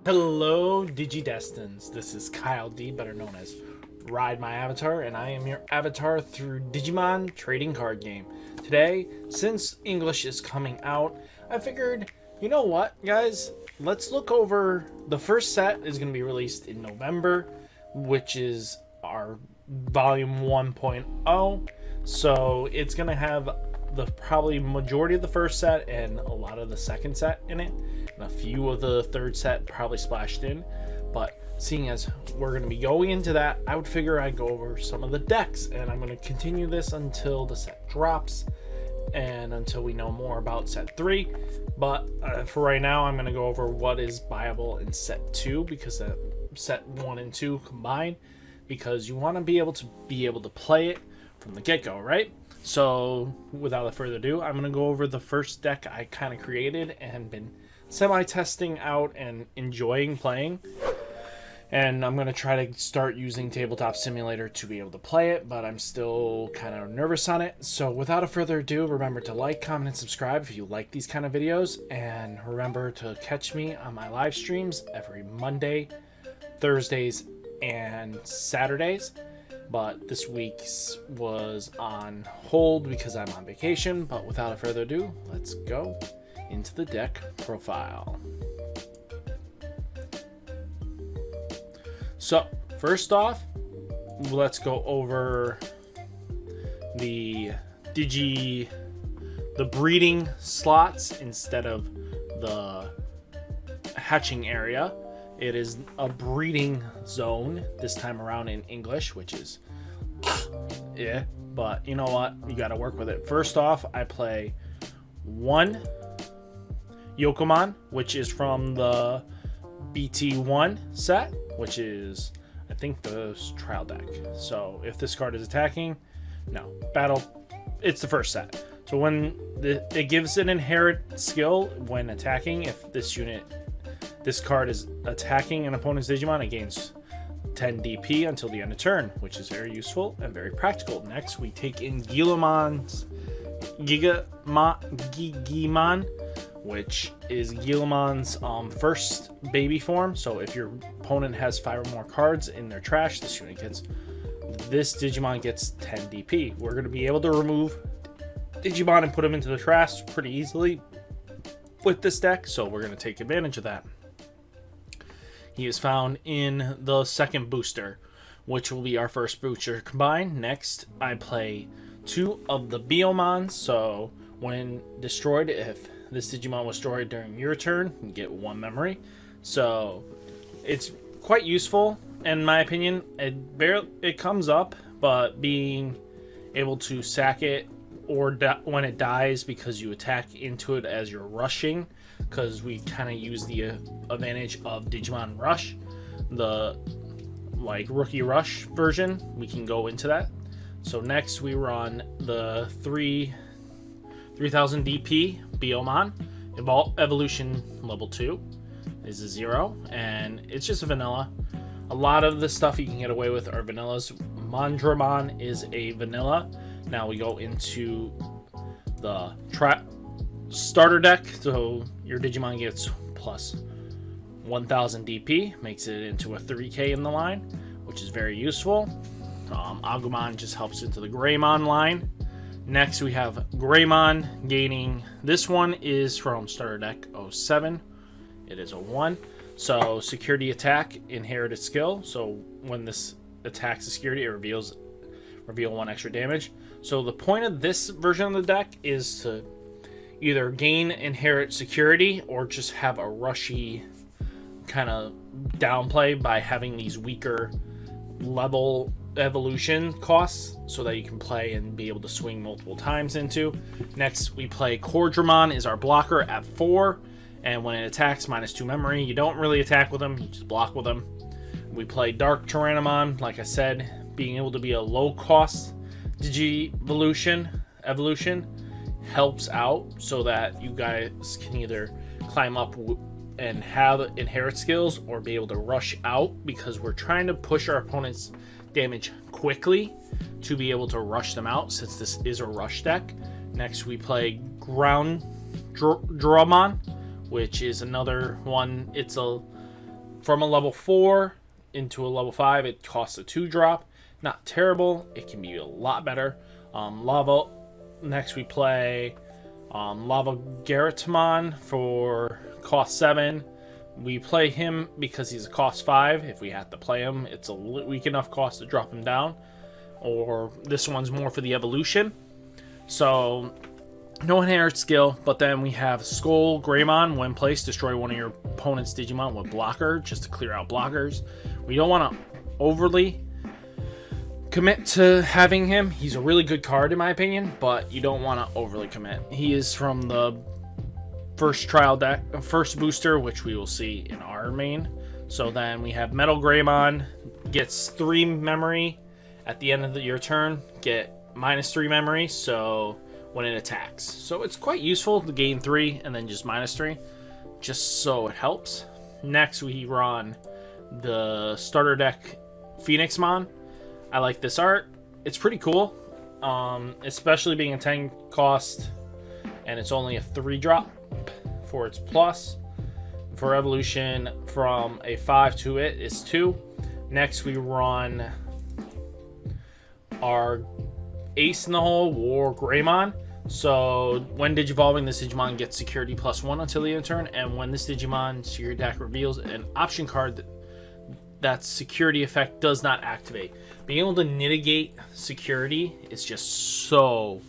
Hello, Digidestins. This is Kyle D, better known as Ride My Avatar, and I am your avatar through Digimon trading card game. Today, since English is coming out, I figured, you know what, guys? Let's look over the first set is going to be released in November, which is our volume 1.0. So it's going to have the probably majority of the first set and a lot of the second set in it, and a few of the third set probably splashed in. But seeing as we're going to be going into that, I would figure I'd go over some of the decks, and I'm going to continue this until the set drops and until we know more about set 3. But for right now, I'm going to go over what is viable in set 2, because that set 1 and 2 combined, because you want to be able to play it from the get-go, right? So without further ado, I'm going to go over the first deck I kind of created and been semi-testing out and enjoying playing. And I'm going to try to start using Tabletop Simulator to be able to play it, but I'm still kind of nervous on it. So without further ado, remember to like, comment, and subscribe if you like these kind of videos. And remember to catch me on my live streams every Monday, Thursdays, and Saturdays. But this week's was on hold because I'm on vacation. But without further ado, let's go into the deck profile. So, first off, let's go over the breeding slots instead of the hatching area. It is a breeding zone this time around in English, which is yeah, but you know what? You got to work with it. First off, I play one Yokomon, which is from the BT1 set, which is, I think, the trial deck. So if this card is attacking, no, battle, it's the first set. So when it gives an inherent skill when attacking, if this card is attacking an opponent's Digimon, it gains 10 DP until the end of turn, which is very useful and very practical. Next, we take in Gigimon, which is Gigamon's first baby form. So if your opponent has 5 or more cards in their trash, this Digimon gets 10 DP. We're going to be able to remove Digimon and put them into the trash pretty easily with this deck, so we're going to take advantage of that. He is found in the second booster, which will be our first booster combined. Next, I play 2 of the Biomons. So when destroyed, if this Digimon was destroyed during your turn, you get 1 memory. So it's quite useful, in my opinion. It comes up, but being able to sack it or when it dies because you attack into it as you're rushing, because we kind of use the advantage of Digimon Rush, the rookie rush version. We can go into that. So next we run the 3000 DP Biomon. Evolution level 2 is a 0, and it's just a vanilla. A lot of the stuff you can get away with are vanillas. Mondramon is a vanilla. Now we go into the starter deck, so your Digimon gets plus 1000 DP, makes it into a 3k in the line, which is very useful. Agumon just helps into the Greymon line. Next we have Greymon gaining, this one is from starter deck 07. It is a 1. So security attack, inherited skill. So when this attacks the security, it reveal 1 extra damage. So the point of this version of the deck is to either gain inherit security or just have a rushy kind of downplay by having these weaker level evolution costs so that you can play and be able to swing multiple times into. Next, we play Cordramon is our blocker at 4, and when it attacks, -2 memory. You don't really attack with them, you just block with them. We play Dark Tyrannomon, like I said, being able to be a low cost evolution helps out so that you guys can either climb up and have inherit skills or be able to rush out, because we're trying to push our opponent's damage quickly to be able to rush them out, since this is a rush deck. Next we play Ground Dramon, which is another one. It's a from a level 4 into a level 5, it costs a 2-drop. Not terrible. It can be a lot better. Lava. Next we play Lava Garatimon for cost 7. We play him because he's a cost 5. If we have to play him, it's a weak enough cost to drop him down. Or this one's more for the evolution. So no inherent skill, but then we have Skull Greymon. When placed, destroy one of your opponent's Digimon with blocker, just to clear out blockers. We don't want to overly commit to having him. He's a really good card in my opinion, but you don't want to overly commit. He is from the first trial deck, first booster, which we will see in our main. So then we have Metal Greymon, gets 3 memory at the end of your turn, get -3 memory, so when it attacks. So it's quite useful to gain 3 and then just -3, just so it helps. Next we run the starter deck Phoenixmon. I like this art. It's pretty cool, especially being a 10 cost, and it's only a 3-drop for its plus. For evolution, from a 5 to it is 2. Next we run our ace in the hole, War Greymon. So when Digivolving, this Digimon gets security +1 until the end of turn, and when this Digimon to your deck reveals an option card that security effect does not activate. Being able to mitigate security is just so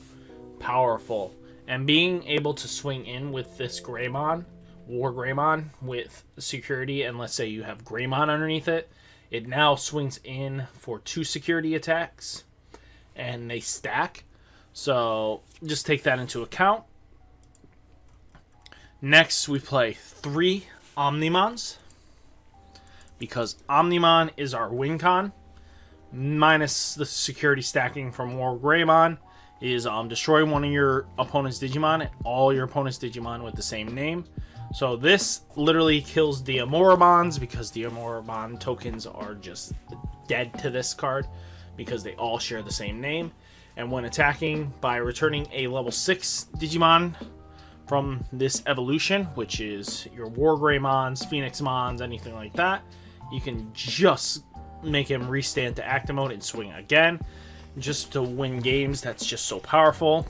powerful. And being able to swing in with this Greymon, War Greymon, with security, and let's say you have Greymon underneath it, it now swings in for 2 security attacks, and they stack. So just take that into account. Next, we play 3 Omnimons, because Omnimon is our win con, minus the security stacking from War Greymon, is destroy one of your opponent's Digimon and all your opponent's Digimon with the same name. So this literally kills the Omegamons, because the Omnimon tokens are just dead to this card because they all share the same name. And when attacking, by returning a level 6 Digimon from this evolution, which is your War Greymons, Phoenixmons, anything like that, you can just make him restand to active mode and swing again, just to win games. That's just so powerful.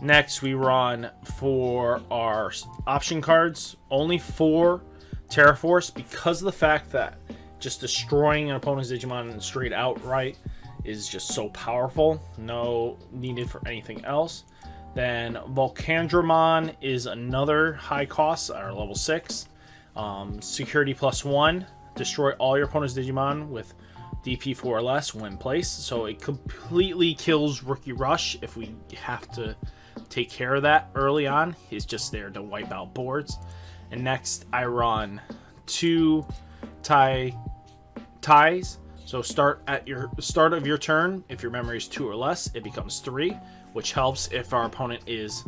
Next, we run for our option cards, only 4 Terraforce, because of the fact that just destroying an opponent's Digimon straight outright is just so powerful. No needed for anything else. Then Volcandramon is another high cost, our level 6. Security +1. Destroy all your opponent's Digimon with DP4 or less when placed. So it completely kills Rookie Rush if we have to take care of that early on. He's just there to wipe out boards. And next I run 2 ties. So start at your start of your turn. If your memory is 2 or less, it becomes 3, which helps if our opponent is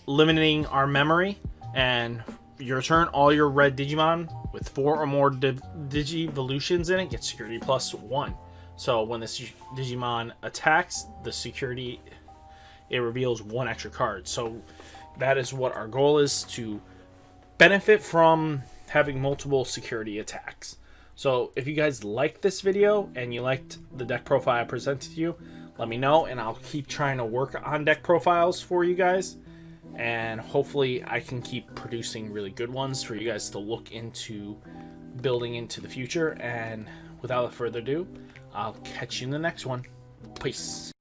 limiting our memory. And your turn, all your red Digimon with 4 or more Digivolutions in it get security +1. So when this Digimon attacks, the security, it reveals 1 extra card. So that is what our goal is, to benefit from having multiple security attacks. So if you guys liked this video and you liked the deck profile I presented to you, let me know, and I'll keep trying to work on deck profiles for you guys. And hopefully I can keep producing really good ones for you guys to look into building into the future. And without further ado, I'll catch you in the next one. Peace.